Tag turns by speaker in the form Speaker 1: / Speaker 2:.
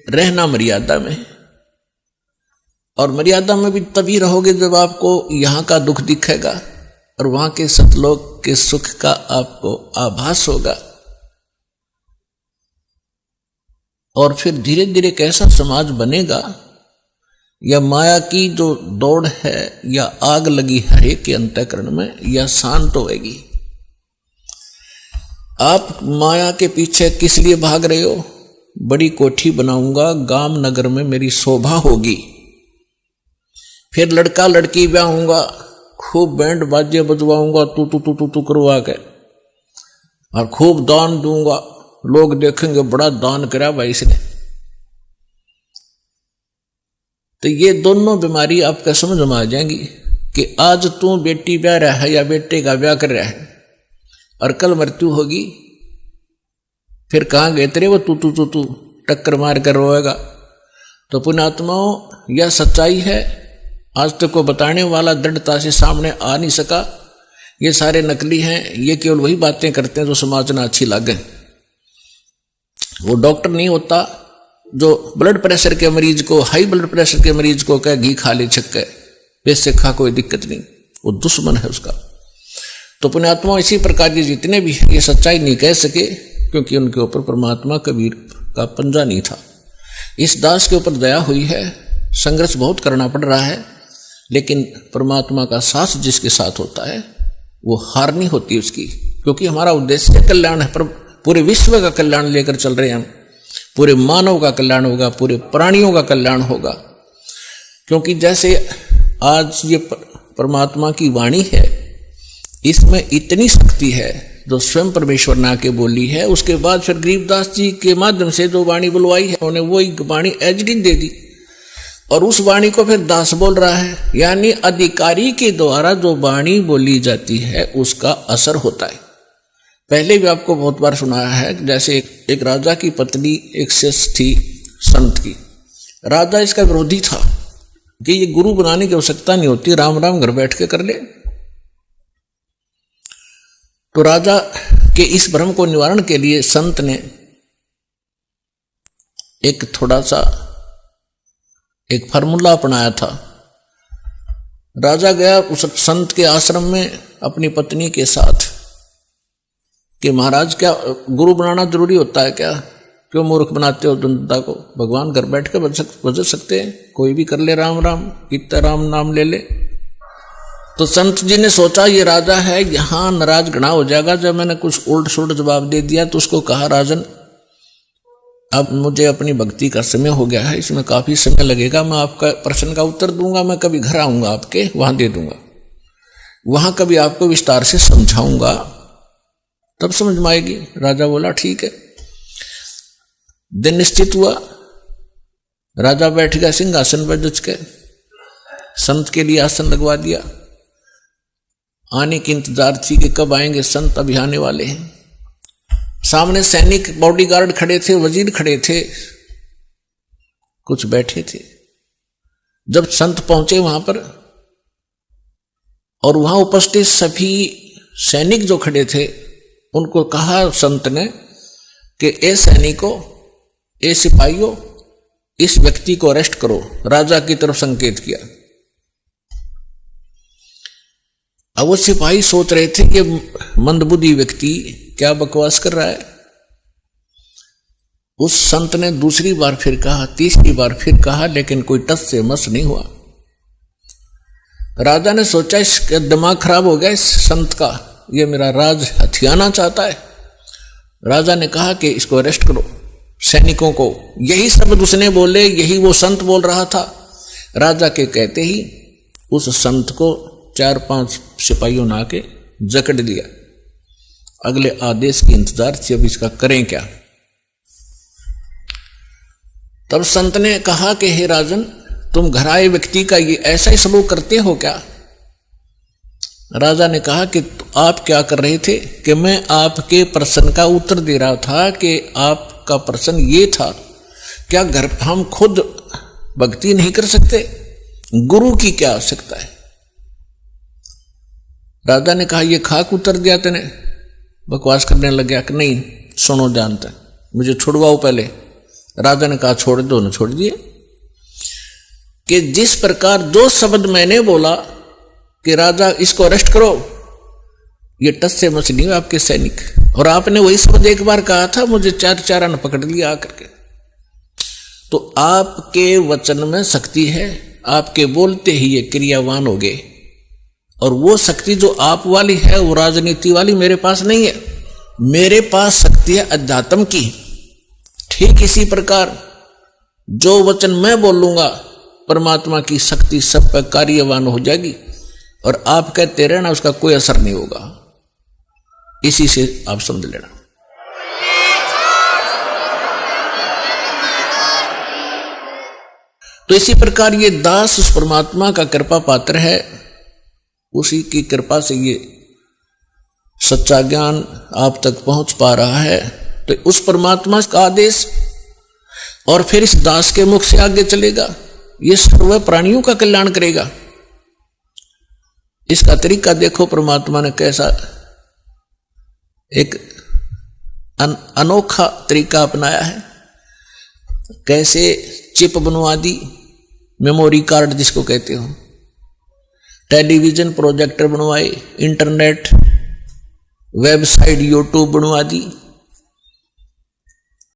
Speaker 1: रहना मर्यादा में, और मर्यादा में भी तभी रहोगे जब आपको यहां का दुख दिखेगा और वहां के सतलोक के सुख का आपको आभास होगा। और फिर धीरे धीरे कैसा समाज बनेगा, या माया की जो दौड़ है या आग लगी है हर एक के अंतःकरण में, या शांत होएगी। आप माया के पीछे किस लिए भाग रहे हो? बड़ी कोठी बनाऊंगा, गांव नगर में मेरी शोभा होगी, फिर लड़का लड़की ब्याहूंगा, खूब बैंड बाजे बजवाऊंगा तू तू तू तू तू करवा के, और खूब दान दूंगा, लोग देखेंगे बड़ा दान करा भाई इसने। तो ये दोनों बीमारी आपका समझ में आ जाएंगी कि आज तू बेटी ब्याह रहा है या बेटे का ब्याह कर रहा है, और कल मृत्यु होगी, फिर कहां गए तेरे वो तू तू तू तू टक्कर मार कर रोएगा। तो पुण्यात्माओं, यह सच्चाई है। आज तक को बताने वाला दृढ़ता से सामने आ नहीं सका। ये सारे नकली हैं, ये केवल वही बातें करते हैं जो समाज में अच्छी लगे। वो डॉक्टर नहीं होता जो ब्लड प्रेशर के मरीज को, हाई ब्लड प्रेशर के मरीज को कहे घी खा ले छक्के, वैसे खा कोई दिक्कत नहीं, वो दुश्मन है उसका। तो पुण्यात्मा इसी प्रकार के जितने भी ये सच्चाई नहीं कह सके, क्योंकि उनके ऊपर परमात्मा कबीर का पंजा नहीं था। इस दास के ऊपर दया हुई है, संघर्ष बहुत करना पड़ रहा है, लेकिन परमात्मा का साथ जिसके साथ होता है वो हार नहीं होती उसकी, क्योंकि हमारा उद्देश्य कल्याण है। पर पूरे विश्व का कल्याण लेकर चल रहे हैं हम, पूरे मानव का कल्याण होगा, पूरे प्राणियों का कल्याण होगा। क्योंकि जैसे आज ये परमात्मा की वाणी है, इसमें इतनी शक्ति है जो स्वयं परमेश्वर ने आके बोली है। उसके बाद फिर गरीबदास जी के माध्यम से जो वाणी बुलवाई है, उन्होंने वही वाणी एजडिन दे दी, और उस वाणी को फिर दास बोल रहा है। यानी अधिकारी के द्वारा जो वाणी बोली जाती है उसका असर होता है। पहले भी आपको बहुत बार सुनाया है, जैसे एक राजा की पत्नी एक शिष्य थी संत की। राजा इसका विरोधी था कि ये गुरु बनाने की आवश्यकता नहीं होती, राम राम घर बैठ के कर ले। तो राजा के इस भ्रम को निवारण के लिए संत ने एक थोड़ा सा एक फार्मूला अपनाया था। राजा गया उस संत के आश्रम में अपनी पत्नी के साथ कि महाराज क्या गुरु बनाना जरूरी होता है क्या? क्यों मूर्ख बनाते हो जनता को? भगवान घर बैठ के बज सकते हैं, कोई भी कर ले राम राम, इतना राम नाम ले ले। तो संत जी ने सोचा ये राजा है, यहां नाराज घना हो जाएगा। जब मैंने कुछ उल्ट सुल्ट जवाब दे दिया तो उसको कहा, राजन अब मुझे अपनी भक्ति का समय हो गया है, इसमें काफी समय लगेगा, मैं आपका प्रश्न का उत्तर दूंगा, मैं कभी घर आऊंगा आपके वहां दे दूंगा, वहां कभी आपको विस्तार से समझाऊंगा, तब समझ में आएगी। राजा बोला ठीक है। दिन निश्चित हुआ, राजा बैठ गया सिंहासन पर जच के, संत के लिए आसन लगवा दिया। आने की इंतजार थी कि कब आएंगे संत, अभी आने वाले हैं। सामने सैनिक बॉडीगार्ड खड़े थे, वजीर खड़े थे, कुछ बैठे थे। जब संत पहुंचे वहां पर, और वहां उपस्थित सभी सैनिक जो खड़े थे उनको कहा संत ने कि ए सैनिकों, ए सिपाहियों, इस व्यक्ति को अरेस्ट करो। राजा की तरफ संकेत किया। अब वो सिपाही सोच रहे थे कि मंदबुद्धि व्यक्ति क्या बकवास कर रहा है। उस संत ने दूसरी बार फिर कहा, तीसरी बार फिर कहा, लेकिन कोई टस से मस नहीं हुआ। राजा ने सोचा इसका दिमाग खराब हो गया इस संत का, ये मेरा राज हथियाना चाहता है। राजा ने कहा कि इसको अरेस्ट करो, सैनिकों को। यही शब्द उसने बोले, यही वो संत बोल रहा था। राजा के कहते ही उस संत को 4-5 सिपाहियों ने आके जकड़ दिया। अगले आदेश की इंतजार थी, अब इसका करें क्या। तब संत ने कहा कि हे राजन, तुम घर आए व्यक्ति का ये ऐसा ही सलूक करते हो क्या? राजा ने कहा कि आप क्या कर रहे थे? कि मैं आपके प्रश्न का उत्तर दे रहा था कि आपका प्रश्न ये था, क्या घर हम खुद भक्ति नहीं कर सकते? गुरु की क्या आवश्यकता है? राजा ने कहा ये खाक उत्तर दिया तेने। बकवास करने लग गया कि नहीं सुनो जानते, मुझे छुड़वाओ पहले। राजा ने कहा छोड़ दो, न छोड़ दिए। कि जिस प्रकार जो शब्द मैंने बोला कि राजा इसको अरेस्ट करो, ये टस से मस नहीं हुए आपके सैनिक, और आपने वही शब्द एक बार कहा था, मुझे चार चारा ने पकड़ लिया आकर के। तो आपके वचन में शक्ति है, आपके बोलते ही ये क्रियावान हो गए, और वो शक्ति जो आप वाली है वो राजनीति वाली मेरे पास नहीं है। मेरे पास शक्ति है अध्यात्म की। ठीक इसी प्रकार जो वचन मैं बोलूंगा परमात्मा की शक्ति सब पर कार्यवान हो जाएगी, और आप कहते रहना उसका कोई असर नहीं होगा। इसी से आप समझ लेना। तो इसी प्रकार ये दास उस परमात्मा का कृपा पात्र है, उसी की कृपा से ये सच्चा ज्ञान आप तक पहुंच पा रहा है। तो उस परमात्मा का आदेश और फिर इस दास के मुख से आगे चलेगा, ये सर्व प्राणियों का कल्याण करेगा। इसका तरीका देखो, परमात्मा ने कैसा एक अनोखा तरीका अपनाया है। कैसे चिप बनवा दी, मेमोरी कार्ड जिसको कहते हो, टेलीविजन प्रोजेक्टर बनवाए, इंटरनेट वेबसाइट यूट्यूब बनवा दी,